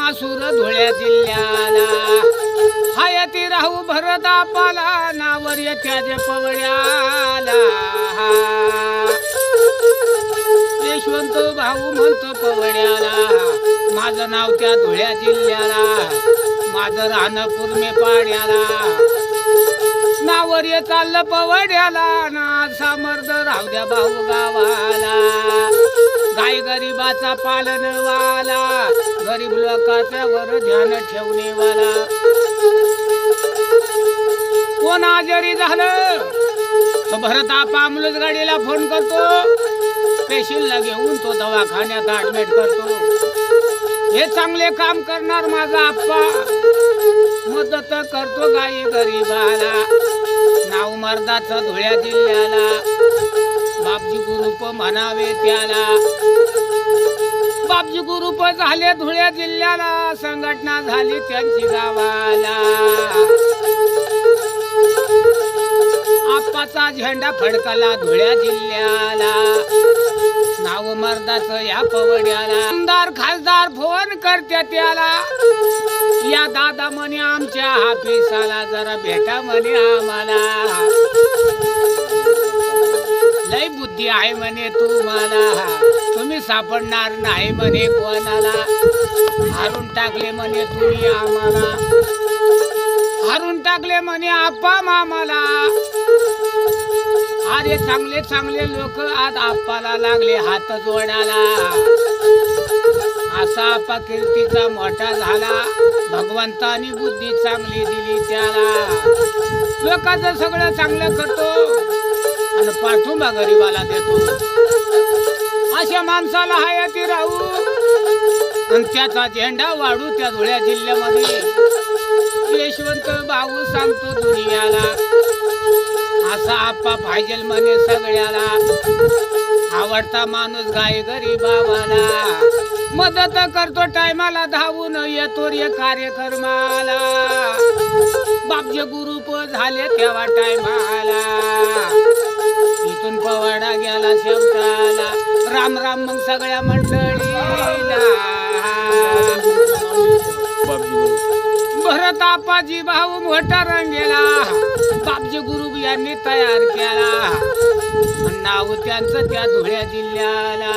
मासूर धुळ्या जिल्ह्याला हायती राहू भरत आपाला नावर येत्या जे पवड्याला यशवंत भाऊ म्हणतो पवड्याला माझं नाव त्या धुळ्या जिल्ह्याला माझं राहणं पुरमे पाड्याला नावर ये चाललं पवड्याला ना सामर्थ राहू द्या भाऊ गावाला गाय गरीबाचा पालनवाला गरीब लोकांच्या वर ध्यान ठेवणेवाला कोण आजारी झालं तो भरत आपा अमलच गाडीला फोन करतो पेशीला घेऊन तो दवाखान्यात ऍडमिट करतो हे चांगले काम करणार माझा आप्पा मदत करतो गाई गरीबाला नाव मर्दाचं धुळ्या जिल्ह्याला बापजी गुरुप म्हणावे त्याला बापजी गुरुप झाले धुळ्या जिल्ह्याला संघटना झाली त्यांची गावाला आप्पाचा झेंडा फडकला धुळ्या जिल्ह्याला नाव मर्दाचं या पवड्याला आमदार खासदार फोन करते त्याला या दादा म्हणे आमच्या हाफिसाला जरा भेटा म्हणे आम्हाला लय बुद्धी आहे म्हणे तुम्हाला तुम्ही सापडणार नाही म्हणे कोणाला हारून टाकले म्हणे तुम्ही आम्हाला हारून टाकले म्हणे आप्पा मामाला अरे चांगले चांगले लोक आज आप्पाला लागले हात जोडायला असा आप्पा कीर्तीचा मोठा झाला भगवंतानी बुद्धी चांगली दिली त्याला लोकांचं सगळं चांगलं करतो आणि पाठिंबा गरीबाला देतो अशा माणसाला हयाती राहू आणि त्याचा झेंडा वाढू त्या धुळ्या जिल्ह्यामध्ये यशवंत भाऊ सांगतो दुनियाला असा आप्पा पाहिजे म्हणे सगळ्याला आवडता माणूस गाय गरीबावाला मदत करतो टायमाला धावून येतो रे कार्यक्रमाला बापजे गुरुप झाले तेव्हा टायमाला इथून पवाडा गेला शेवटाला राम राम मग सगळ्या मंडळीला भरत आपाजी भाऊ मोठा रंगेला बापजी गुरु यांनी तयार केला नाव त्यांचं त्या धुळ्या जिल्ह्याला